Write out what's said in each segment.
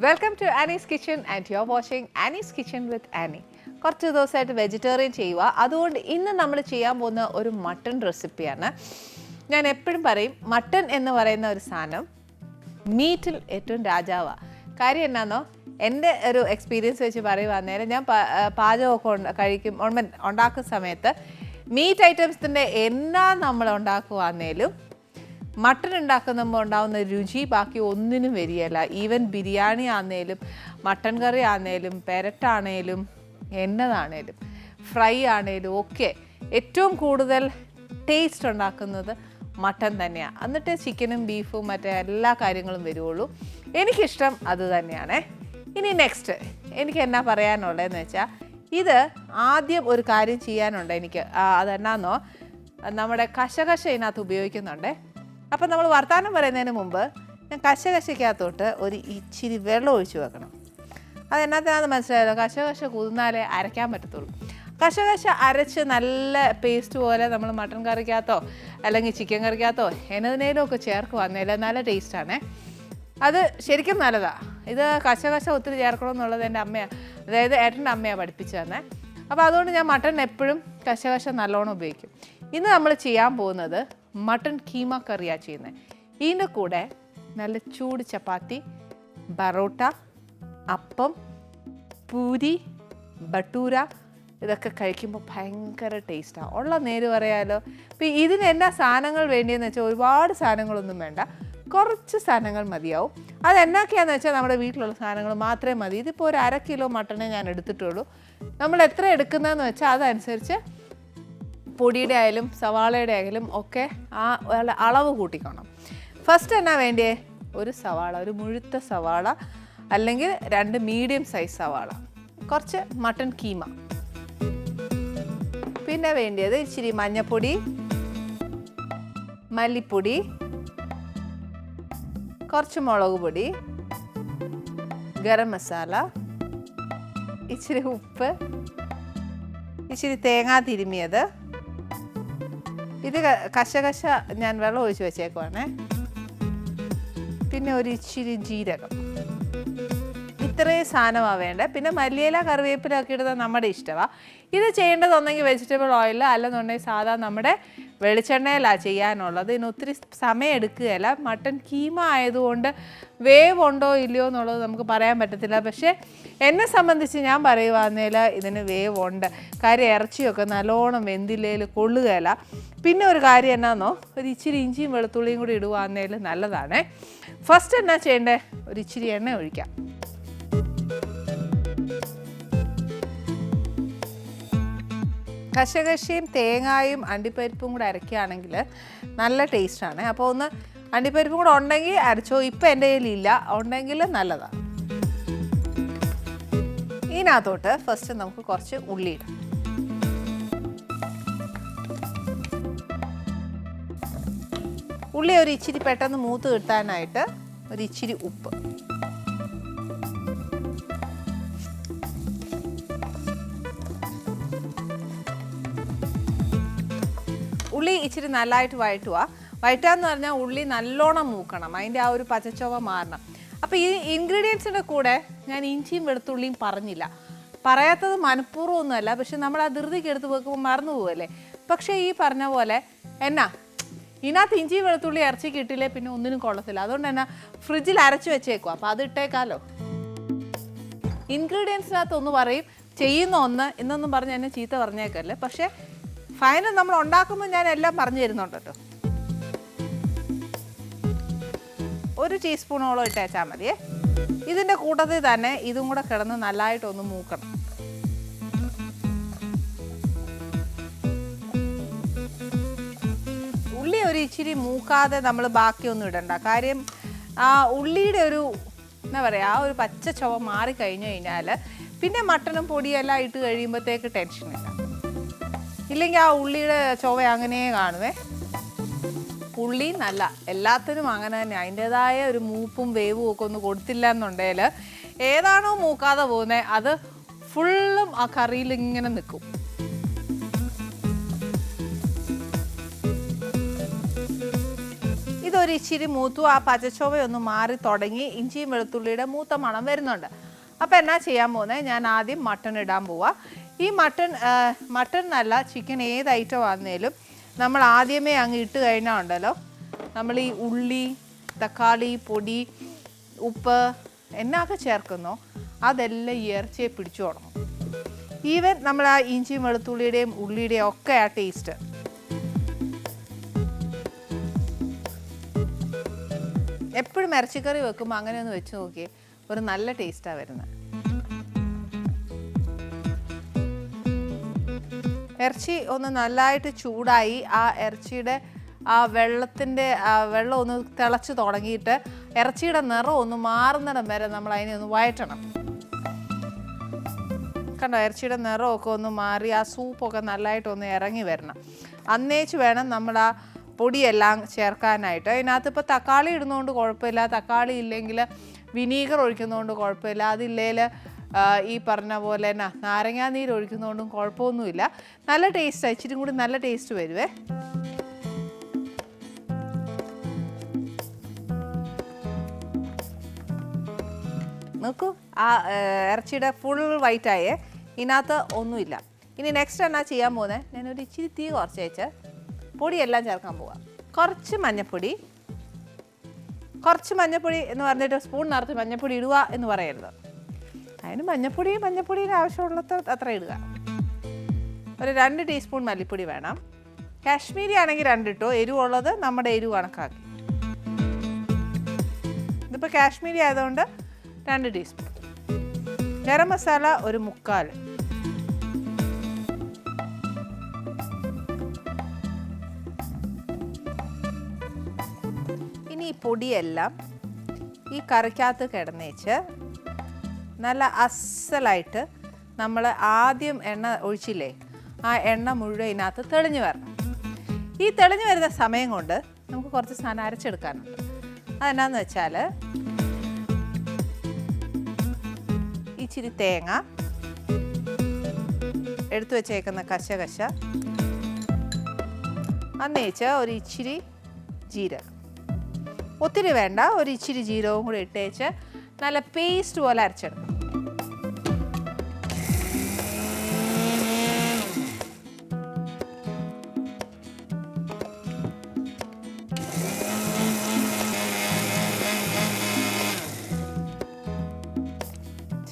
Welcome to Annie's kitchen and you are watching Annie's kitchen with Annie. കുറച്ച് ദിവസമായിട്ട് vegetarian ചെയ്യുക. അതുകൊണ്ട് ഇന്ന് നമ്മൾ ചെയ്യാൻ പോകുന്ന ഒരു മട്ടൺ റെസിപ്പിയാണ്. ഞാൻ എപ്പോഴും പറയും, മട്ടൺ എന്ന് പറയുന്ന ഒരു സാധനം മീറ്റിൽ ഏറ്റവും രാജാവാണ്. കാര്യം എന്നാന്നോ, എൻ്റെ ഒരു എക്സ്പീരിയൻസ് വെച്ച് പറയുവാന്നേരം ഞാൻ പാചകമൊക്കെ ഉണ്ടാക്കുന്ന സമയത്ത് മീറ്റ് ഐറ്റംസിൻ്റെ എന്നാ നമ്മൾ ഉണ്ടാക്കുവാന്നേലും മട്ടൺ ഉണ്ടാക്കുമ്പോൾ ഉണ്ടാകുന്ന രുചി ബാക്കി ഒന്നിനും വരികയില്ല. ഈവൻ ബിരിയാണി ആണെങ്കിലും മട്ടൺ കറി ആണെങ്കിലും പെരട്ടാണേലും എന്നതാണേലും ഫ്രൈ ആണേലും ഒക്കെ ഏറ്റവും കൂടുതൽ ടേസ്റ്റ് ഉണ്ടാക്കുന്നത് മട്ടൺ തന്നെയാണ്. എന്നിട്ട് ചിക്കനും ബീഫും മറ്റേ എല്ലാ കാര്യങ്ങളും വരുള്ളൂ. എനിക്കിഷ്ടം അത് തന്നെയാണേ. ഇനി നെക്സ്റ്റ് എനിക്ക് എന്നാ പറയാനുള്ളതെന്ന് വെച്ചാൽ, ഇത് ആദ്യം ഒരു കാര്യം ചെയ്യാനുണ്ട് എനിക്ക്. അതെന്നാന്നോ, നമ്മുടെ കശകശ ഇതിനകത്ത് ഉപയോഗിക്കുന്നുണ്ട്. അപ്പം നമ്മൾ വർത്തമാനം പറയുന്നതിന് മുമ്പ് ഞാൻ കശകശയ്ക്കകത്തോട്ട് ഒരു ഇച്ചിരി വെള്ളം ഒഴിച്ച് വെക്കണം. അതെന്നാത്തിനാന്ന് മനസ്സിലായല്ലോ, കശകശ കുതിർന്നാലേ അരയ്ക്കാൻ പറ്റത്തുള്ളൂ. കശകശ അരച്ച് നല്ല പേസ്റ്റ് പോലെ നമ്മൾ മട്ടൺ കറിക്കകത്തോ അല്ലെങ്കിൽ ചിക്കൻ കറിക്കകത്തോ എന്നതിനേലും ഒക്കെ ചേർക്ക് വന്നേലും നല്ല ടേസ്റ്റാണേ. അത് ശരിക്കും നല്ലതാണ്. ഇത് കശകശ ഒത്തിരി ചേർക്കണമെന്നുള്ളത് എൻ്റെ അമ്മയാണ്, അതായത് ഏട്ടൻ്റെ അമ്മയാണ് പഠിപ്പിച്ചു തന്നെ. അപ്പോൾ അതുകൊണ്ട് ഞാൻ മട്ടൺ എപ്പോഴും കശകശ നല്ലോണം ഉപയോഗിക്കും. ഇന്ന് നമ്മൾ ചെയ്യാൻ പോകുന്നത് മട്ടൺ കീമ കറിയാണ് ചെയ്യുന്നത്. ഇതിൻ്റെ കൂടെ നല്ല ചൂട് ചപ്പാത്തി, ബറോട്ട, അപ്പം, പൂരി, ബട്ടൂര ഇതൊക്കെ കഴിക്കുമ്പോൾ ഭയങ്കര ടേസ്റ്റാണ്. ഉള്ള നേര് പറയാലോ. അപ്പോൾ ഇതിന് എന്നാ സാധനങ്ങൾ വേണ്ടിയെന്ന് വെച്ചാൽ ഒരുപാട് സാധനങ്ങളൊന്നും വേണ്ട, കുറച്ച് സാധനങ്ങൾ മതിയാവും. അതെന്നാക്കെയാണെന്ന് വെച്ചാൽ നമ്മുടെ വീട്ടിലുള്ള സാധനങ്ങൾ മാത്രമേ മതി. ഇതിപ്പോൾ ഒരു 1/2 കിലോ മട്ടണേ ഞാൻ എടുത്തിട്ടുള്ളൂ. നമ്മൾ എത്ര എടുക്കുന്നതെന്ന് വെച്ചാൽ അതനുസരിച്ച് പൊടിയുടെ ആയാലും സവാളയുടെ ആയാലും ഒക്കെ ആ അളവ് കൂട്ടിക്കണം. ഫസ്റ്റ് എന്നാ വേണ്ടിയേ, ഒരു സവാള, ഒരു മുഴുത്ത സവാള അല്ലെങ്കിൽ 2 മീഡിയം സൈസ് സവാള, കുറച്ച് മട്ടൺ കീമ, പിന്നെ വേണ്ടിയത് ഇച്ചിരി മഞ്ഞൾപ്പൊടി, മല്ലിപ്പൊടി, കുറച്ച് മുളക് പൊടി, ഗരം മസാല, ഇച്ചിരി ഉപ്പ്, ഇച്ചിരി തേങ്ങ തിരുമിയത്. ഇത് കശകശ ഞാൻ വെള്ളം ഒഴിച്ച് വെച്ചേക്കുവാണേ. പിന്നെ ഒരു ഇച്ചിരി ജീരകം. ഇത്രയും സാധനമാണ് വേണ്ടത്. പിന്നെ മല്ലിയില കറിവേപ്പിലൊക്കെ ഇടുന്നത് നമ്മുടെ ഇഷ്ടമാണ്. ഇത് ചെയ്യേണ്ടതൊന്നെങ്കിൽ വെജിറ്റബിൾ ഓയിൽ, അല്ലെന്നുണ്ടെങ്കിൽ സാധാ നമ്മുടെ വെളിച്ചെണ്ണയിലാണ് ചെയ്യാനുള്ളത്. ഇതിന് ഒത്തിരി സമയം എടുക്കുകയില്ല. മട്ടൺ കീമ ആയതുകൊണ്ട് വേവ് ഉണ്ടോ ഇല്ലയോ എന്നുള്ളത് നമുക്ക് പറയാൻ പറ്റത്തില്ല. പക്ഷേ എന്നെ സംബന്ധിച്ച് ഞാൻ പറയുവാന്നേൽ ഇതിന് വേവ് ഉണ്ട്. കാര്യം ഇറച്ചിയൊക്കെ നല്ലോണം വെന്തില്ലേൽ കൊള്ളുകയില്ല. പിന്നെ ഒരു കാര്യം എന്നാന്നോ, ഒരു ഇച്ചിരി ഇഞ്ചിയും വെളുത്തുള്ളിയും കൂടി ഇടുവാന്നേൽ നല്ലതാണ്. ഫസ്റ്റ് എന്നാ ചെയ്യേണ്ടത്, ഒരു ഇച്ചിരി എണ്ണ ഒഴിക്കാം. കശകശയും തേങ്ങായും അണ്ടിപ്പരിപ്പും കൂടെ അരയ്ക്കുകയാണെങ്കിൽ നല്ല ടേസ്റ്റാണ്. അപ്പോൾ ഒന്ന് അണ്ടിപ്പരിപ്പും കൂടെ ഉണ്ടെങ്കിൽ അരച്ചോ. ഇപ്പം എൻ്റെ കയ്യിലില്ല, ഉണ്ടെങ്കിൽ നല്ലതാണ്. ഇതിനകത്തോട്ട് ഫസ്റ്റ് നമുക്ക് കുറച്ച് ഉള്ളി ഇടാം. ഉള്ളി ഒരു ഇച്ചിരി പെട്ടെന്ന് മൂത്ത് കിട്ടാനായിട്ട് ഒരു ഇച്ചിരി ഉപ്പ്, ഉള്ളി ഇച്ചിരി നല്ലതായിട്ട് വഴറ്റുകയെന്ന് പറഞ്ഞാൽ ഉള്ളി നല്ലോണം മൂക്കണം, അതിൻ്റെ ആ ഒരു പച്ചച്ചൊവ മാറണം. അപ്പോൾ ഈ ഇൻഗ്രീഡിയൻസിൻ്റെ കൂടെ ഞാൻ ഇഞ്ചിയും വെളുത്തുള്ളിയും പറഞ്ഞില്ല. പറയാത്തത് മനഃപൂർവ്വം ഒന്നുമല്ല, പക്ഷെ നമ്മൾ ആ ധൃതിക്ക് എടുത്ത് വെക്കുമ്പോൾ മറന്നു പോകല്ലേ. പക്ഷേ ഈ പറഞ്ഞ പോലെ എന്നാ ഇതിനകത്ത് ഇഞ്ചി വെളുത്തുള്ളി ഇറച്ചി കിട്ടില്ലേ പിന്നെ ഒന്നിനും കൊള്ളത്തില്ല. അതുകൊണ്ട് തന്നെ ഫ്രിഡ്ജിൽ അരച്ച് വെച്ചേക്കുക. അപ്പോൾ അത് ഇട്ടേക്കാലോ. ഇൻഗ്രീഡിയൻസിനകത്ത് ഒന്ന് പറയും, ചെയ്യുന്ന ഒന്ന് എന്നൊന്നും പറഞ്ഞ് എന്നെ ചീത്ത പറഞ്ഞേക്കല്ലേ. പക്ഷേ ഫൈനൽ നമ്മൾ ഉണ്ടാക്കുമ്പോൾ ഞാൻ എല്ലാം പറഞ്ഞു തരുന്നുണ്ട് കേട്ടോ. 1 ടീസ്പൂണോളം ഇട്ടേച്ചാൽ മതിയേ. ഇതിൻ്റെ കൂട്ടത്തിൽ തന്നെ ഇതും കൂടെ കിടന്ന് നല്ലതായിട്ടൊന്ന് മൂക്കണം. ഉള്ളി ഒരു ഇച്ചിരി മൂക്കാതെ നമ്മൾ ബാക്കിയൊന്നും ഇടണ്ട. കാര്യം ആ ഉള്ളിയുടെ ഒരു എന്താ പറയുക, ആ ഒരു പച്ച ചുവ മാറിക്കഴിഞ്ഞു കഴിഞ്ഞാൽ പിന്നെ മട്ടനും പൊടിയെല്ലാം ഇട്ട് കഴിയുമ്പോഴത്തേക്ക് ടെൻഷനില്ല. ഇല്ലെങ്കിൽ ആ ഉള്ളിയുടെ ചുവ അങ്ങനെ കാണുവേ. ഉള്ളി നല്ല എല്ലാത്തിനും അങ്ങനെ തന്നെ അതിൻ്റേതായ ഒരു മൂപ്പും വേവും ഒക്കെ ഒന്ന് കൊടുത്തില്ല എന്നുണ്ടെങ്കിൽ ഏതാണോ മൂക്കാതെ പോകുന്നത് അത് ഫുള്ളും ആ കറിയിൽ ഇങ്ങനെ നിൽക്കും. ഒരു ഇച്ചിരി മൂത്തു ആ പച്ചച്ചോവയൊന്ന് മാറി തുടങ്ങി ഇഞ്ചിയും വെളുത്തുള്ളിയുടെ മൂത്ത മണം വരുന്നുണ്ട്. അപ്പോൾ എന്നാ ചെയ്യാൻ പോകുന്നത്, ഞാൻ ആദ്യം മട്ടൺ ഇടാൻ പോവാം. ഈ മട്ടൺ എന്നല്ല, ചിക്കൻ ഏത് ഐറ്റം ആണെങ്കിലും നമ്മൾ ആദ്യമേ അങ്ങ് ഇട്ട് കഴിഞ്ഞാൽ ഉണ്ടല്ലോ, നമ്മൾ ഈ ഉള്ളി, തക്കാളി, പൊടി, ഉപ്പ് എന്നൊക്കെ ചേർക്കുന്നോ അതെല്ലാം ഈ ഇറച്ചിയെ പിടിച്ചു തുടങ്ങും. ഈവൻ നമ്മൾ ആ ഇഞ്ചിയും വെളുത്തുള്ളിയുടെയും ഉള്ളിയുടെയും ഒക്കെ ആ ടേസ്റ്റ്. എപ്പോഴും ഇറച്ചിക്കറി വെക്കുമ്പോൾ അങ്ങനെ ഒന്ന് വെച്ച് നോക്കിയേ, ഒരു നല്ല ടേസ്റ്റാണ് വരുന്നത്. ഇറച്ചി ഒന്ന് നല്ലതായിട്ട് ചൂടായി ആ ഇറച്ചിയുടെ ആ വെള്ളം ഒന്ന് തിളച്ച് തുടങ്ങിയിട്ട് ഇറച്ചിയുടെ നിറം ഒന്ന് മാറുന്നിടം വരെ നമ്മൾ അതിനെ ഒന്ന് വഴറ്റണം. കണ്ടോ, ഇറച്ചിയുടെ നിറമൊക്കെ ഒന്ന് മാറി ആ സൂപ്പൊക്കെ നല്ലതായിട്ടൊന്ന് ഇറങ്ങി വരണം. അന്നേച്ച് വേണം നമ്മൾ ആ പൊടിയെല്ലാം ചേർക്കാനായിട്ട്. അതിനകത്ത് ഇപ്പോൾ തക്കാളി ഇടുന്നതുകൊണ്ട് കുഴപ്പമില്ല, തക്കാളി ഇല്ലെങ്കിൽ വിനീഗർ ഒഴിക്കുന്നതുകൊണ്ട് കുഴപ്പമില്ല, അതില്ലേൽ ഈ പറഞ്ഞ പോലെ തന്നെ നാരങ്ങാനീര് ഒഴിക്കുന്നതുകൊണ്ടും കുഴപ്പമൊന്നുമില്ല. നല്ല ടേസ്റ്റാണ്, ഇച്ചിരി കൂടി നല്ല ടേസ്റ്റ് വരുവേ. നോക്കൂ, ആ ഇറച്ചിയുടെ ഫുൾ വൈറ്റായേ, ഇതിനകത്ത് ഒന്നുമില്ല. ഇനി നെക്സ്റ്റ് എന്നാ ചെയ്യാൻ പോകുന്നത്, ഞാനൊരു ഇച്ചിരി തീ കുറച്ച് വെച്ച് പൊടിയെല്ലാം ചേർക്കാൻ പോവാം. കുറച്ച് മഞ്ഞൾപ്പൊടി എന്ന് പറഞ്ഞിട്ട് സ്പൂൺ നിറച്ച് മഞ്ഞൾപ്പൊടി ഇടുക എന്ന് പറയരുത്. അതിന് മഞ്ഞൾപ്പൊടിയുടെ ആവശ്യമുള്ളത് അത്ര ഇടുക. ഒരു 2 ടീസ്പൂൺ മല്ലിപ്പൊടി വേണം. കാശ്മീരി ആണെങ്കിൽ 2 ഇട്ടോ, എരിവുള്ളത് നമ്മുടെ എരിവ് കണക്കാക്കി. ഇതിപ്പോൾ കാശ്മീരി ആയതുകൊണ്ട് 2 ടീസ്പൂൺ. ഗരം മസാല ഒരു 3/4. ഇനി ഈ പൊടിയെല്ലാം ഈ കറിക്കകത്ത് കിടന്നേച്ച് നല്ല അസലായിട്ട് നമ്മൾ ആദ്യം എണ്ണ ഒഴിച്ചില്ലേ, ആ എണ്ണ മുഴുവൻ ഇതിനകത്ത് തെളിഞ്ഞു വരണം. ഈ തെളിഞ്ഞു വരുന്ന സമയം കൊണ്ട് നമുക്ക് കുറച്ച് സാധനം അരച്ചെടുക്കാനുണ്ട്. അതെന്നാന്ന് വെച്ചാൽ ഇച്ചിരി തേങ്ങ, എടുത്തു വെച്ചേക്കുന്ന കശകശ, അന്നേച്ച് ഒരു ഇച്ചിരി ജീരകം, ഒത്തിരി വേണ്ട, ഒരു ഇച്ചിരി ജീരകവും കൂടി ഇട്ടേച്ച് നല്ല പേസ്റ്റ് പോലെ അരച്ചെടുക്കും.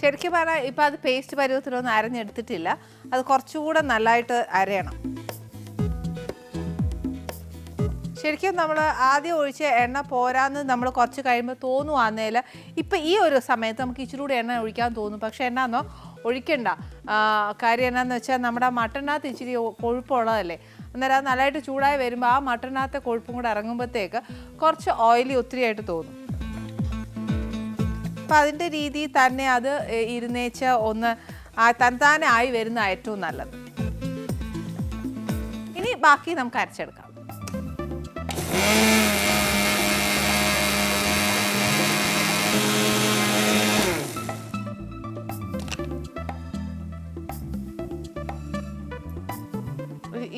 ശരിക്കും പറഞ്ഞാൽ ഇപ്പം അത് പേസ്റ്റ് പരുവത്തിലൊന്നും അരഞ്ഞെടുത്തിട്ടില്ല, അത് കുറച്ചുകൂടെ നല്ലതായിട്ട് അരയണം. ശരിക്കും നമ്മൾ ആദ്യം ഒഴിച്ച എണ്ണ പോരാന്ന് നമ്മൾ കുറച്ച് കഴിയുമ്പോൾ തോന്നുവാന്നേൽ ഇപ്പം ഈ ഒരു സമയത്ത് നമുക്ക് ഇച്ചിരി കൂടെ എണ്ണ ഒഴിക്കാൻ തോന്നും. പക്ഷേ എന്നാന്നോ ഒഴിക്കണ്ട. കാര്യം എന്നാന്ന് വെച്ചാൽ നമ്മുടെ മട്ടനകത്ത് ഇച്ചിരി കൊഴുപ്പുള്ളതല്ലേ, അന്നേരം അത് നല്ലതായിട്ട് ചൂടായി വരുമ്പോൾ ആ മട്ടനകത്തെ കൊഴുപ്പും കൂടെ ഇറങ്ങുമ്പോഴത്തേക്ക് കുറച്ച് ഓയിലി ഒത്തിരി ആയിട്ട് തോന്നും. അപ്പം അതിൻ്റെ രീതിയിൽ തന്നെ അത് ഇരുന്നേച്ച് ഒന്ന് തന്താനെ ആയി വരുന്ന ഏറ്റവും നല്ലത്. ഇനി ബാക്കി നമുക്ക് അരച്ചെടുക്കാം.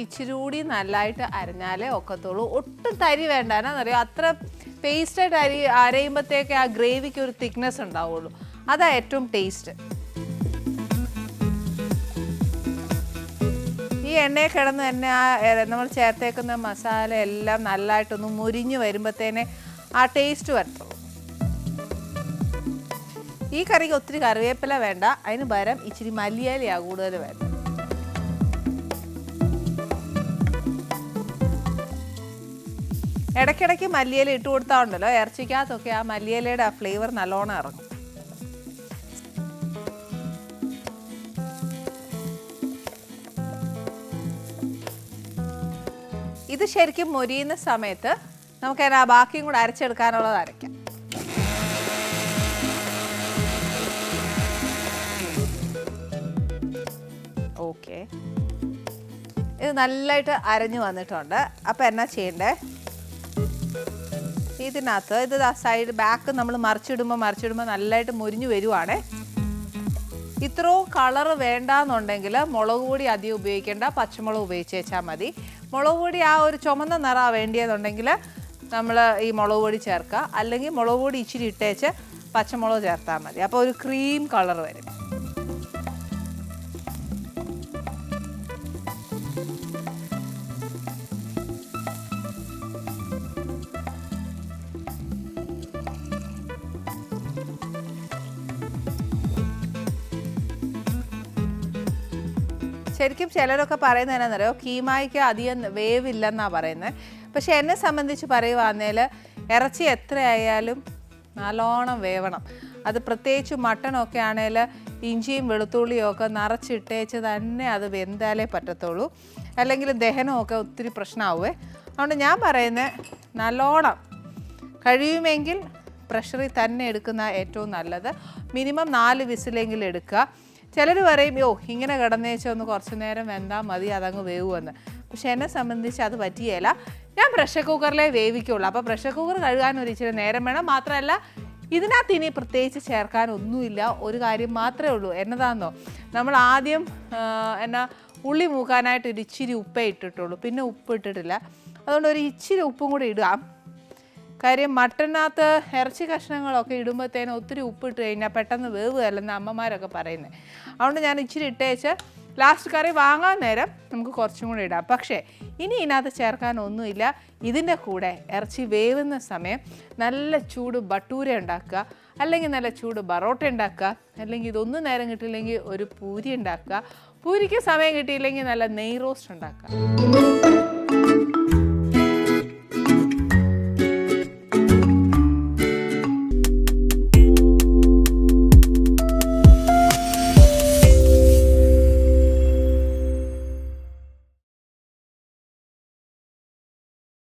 ഇച്ചിരി കൂടി നല്ലതായിട്ട് അരഞ്ഞാലേ ഒക്കത്തുള്ളൂ. ഒട്ടും തരി വേണ്ട, എന്നാന്നറിയോ, അത്ര പേസ്റ്റായിട്ട് അരയുമ്പോഴത്തേക്ക് ആ ഗ്രേവിക്ക് ഒരു തിക്നെസ് ഉണ്ടാവുള്ളൂ. അതാ ഏറ്റവും ടേസ്റ്റ്. ഈ എണ്ണയിൽ കിടന്ന് തന്നെ ആ നമ്മൾ ചേർത്തേക്കുന്ന മസാല എല്ലാം നല്ലതായിട്ടൊന്ന് മുരിഞ്ഞ് വരുമ്പോഴത്തേനെ ആ ടേസ്റ്റ് വരത്തുള്ളൂ. ഈ കറിക്ക് ഒത്തിരി കറിവേപ്പില വേണ്ട, അതിന് പകരം ഇച്ചിരി മല്ലിയിലയാണ് കൂടുതൽ വേണ്ടത്. ഇടയ്ക്കിടയ്ക്ക് മല്ലിയില ഇട്ട് കൊടുത്താൽ ഉണ്ടല്ലോ, ഇറച്ചിക്കകത്തൊക്കെ ആ മല്ലിയിലയുടെ ആ ഫ്ലേവർ നല്ലോണം ഇറങ്ങും. ഇത് ശരിക്കും മൊരിയുന്ന സമയത്ത് നമുക്ക് ആ ബാക്കിയും കൂടെ അരച്ചെടുക്കാനുള്ളത് അരയ്ക്കാം. ഓക്കെ, ഇത് നല്ലതായിട്ട് അരഞ്ഞു വന്നിട്ടുണ്ട്. അപ്പം എന്നാ ചെയ്യണ്ടേ, ഇതിനകത്ത് ഇത് സൈഡ് ബാക്ക് നമ്മൾ മറിച്ചിടുമ്പോൾ നല്ലതായിട്ട് മുരിഞ്ഞു വരുവാണേ. ഇത്രയും കളറ് വേണ്ടാന്നുണ്ടെങ്കിൽ മുളക് പൊടി അധികം ഉപയോഗിക്കേണ്ട, പച്ചമുളക് ഉപയോഗിച്ച് വെച്ചാൽ മതി. മുളക് പൊടി ആ ഒരു ചുമന്ന നിറമാണ് വേണ്ടിയതുണ്ടെങ്കിൽ നമ്മൾ ഈ മുളക് പൊടി ചേർക്കുക, അല്ലെങ്കിൽ മുളക് പൊടി ഇച്ചിരി ഇട്ടേച്ച് പച്ചമുളക് ചേർത്താൽ മതി. അപ്പോൾ ഒരു ക്രീം കളർ വരും. ശരിക്കും ചിലരൊക്കെ പറയുന്നത് എന്നാണെന്നറിയോ, കീമായ്ക്ക് അധികം വേവില്ലെന്നാണ് പറയുന്നത്. പക്ഷെ എന്നെ സംബന്ധിച്ച് പറയുവാന്നേൽ ഇറച്ചി എത്രയായാലും നല്ലോണം വേവണം. അത് പ്രത്യേകിച്ച് മട്ടനൊക്കെ ആണെങ്കിൽ ഇഞ്ചിയും വെളുത്തുള്ളിയും ഒക്കെ നിറച്ചിട്ടേച്ച് തന്നെ അത് വെന്താലേ പറ്റത്തുള്ളൂ, അല്ലെങ്കിൽ ദഹനമൊക്കെ ഒത്തിരി പ്രശ്നമാവുമേ. അതുകൊണ്ട് ഞാൻ പറയുന്നത് നല്ലോണം കഴിയുമെങ്കിൽ പ്രഷറിൽ തന്നെ എടുക്കുന്ന ഏറ്റവും നല്ലത്. മിനിമം 4 വിസിലെങ്കിലും എടുക്കുക. ചിലർ പറയും ഇങ്ങനെ കിടന്നേച്ചൊന്ന് കുറച്ച് നേരം വെന്താൽ മതി, അതങ്ങ് വേവുമെന്ന്. പക്ഷെ എന്നെ സംബന്ധിച്ച് അത് പറ്റിയേല. ഞാൻ പ്രഷർ കുക്കറിലേ വേവിക്കുള്ളൂ. അപ്പോൾ പ്രഷർ കുക്കർ കഴുകാൻ ഒരു ഇച്ചിരി നേരം വേണം. മാത്രമല്ല ഇതിനകത്ത് ഇനി പ്രത്യേകിച്ച് ചേർക്കാൻ ഒന്നുമില്ല. ഒരു കാര്യം മാത്രമേ ഉള്ളൂ. എന്നതാണെന്നോ, നമ്മൾ ആദ്യം ഉള്ളി മൂക്കാനായിട്ട് ഒരു ഇച്ചിരി ഉപ്പേ ഇട്ടിട്ടുള്ളൂ, പിന്നെ ഉപ്പ് ഇട്ടിട്ടില്ല. അതുകൊണ്ട് ഒരു ഇച്ചിരി ഉപ്പും കൂടി ഇടാം. കാര്യം മട്ടനകത്ത് ഇറച്ചി കഷ്ണങ്ങളൊക്കെ ഇടുമ്പോഴത്തേനും ഒത്തിരി ഉപ്പിട്ട് കഴിഞ്ഞാൽ പെട്ടെന്ന് വേവുകയല്ലെന്ന് അമ്മമാരൊക്കെ പറയുന്നത്. അതുകൊണ്ട് ഞാൻ ഇച്ചിരി ഇട്ടേച്ച് ലാസ്റ്റ് കറി വാങ്ങാൻ നേരം നമുക്ക് കുറച്ചും കൂടി ഇടാം. പക്ഷേ ഇനി ഇതിനകത്ത് ചേർക്കാൻ ഒന്നുമില്ല. ഇതിൻ്റെ കൂടെ ഇറച്ചി വേവുന്ന സമയം നല്ല ചൂട് ബട്ടൂര ഉണ്ടാക്കുക, അല്ലെങ്കിൽ നല്ല ചൂട് ബറോട്ട ഉണ്ടാക്കുക, അല്ലെങ്കിൽ ഇതൊന്നും നേരം കിട്ടിയില്ലെങ്കിൽ ഒരു പൂരി ഉണ്ടാക്കുക. പൂരിക്ക് സമയം കിട്ടിയില്ലെങ്കിൽ നല്ല നെയ് റോസ്റ്റ് ഉണ്ടാക്കുക.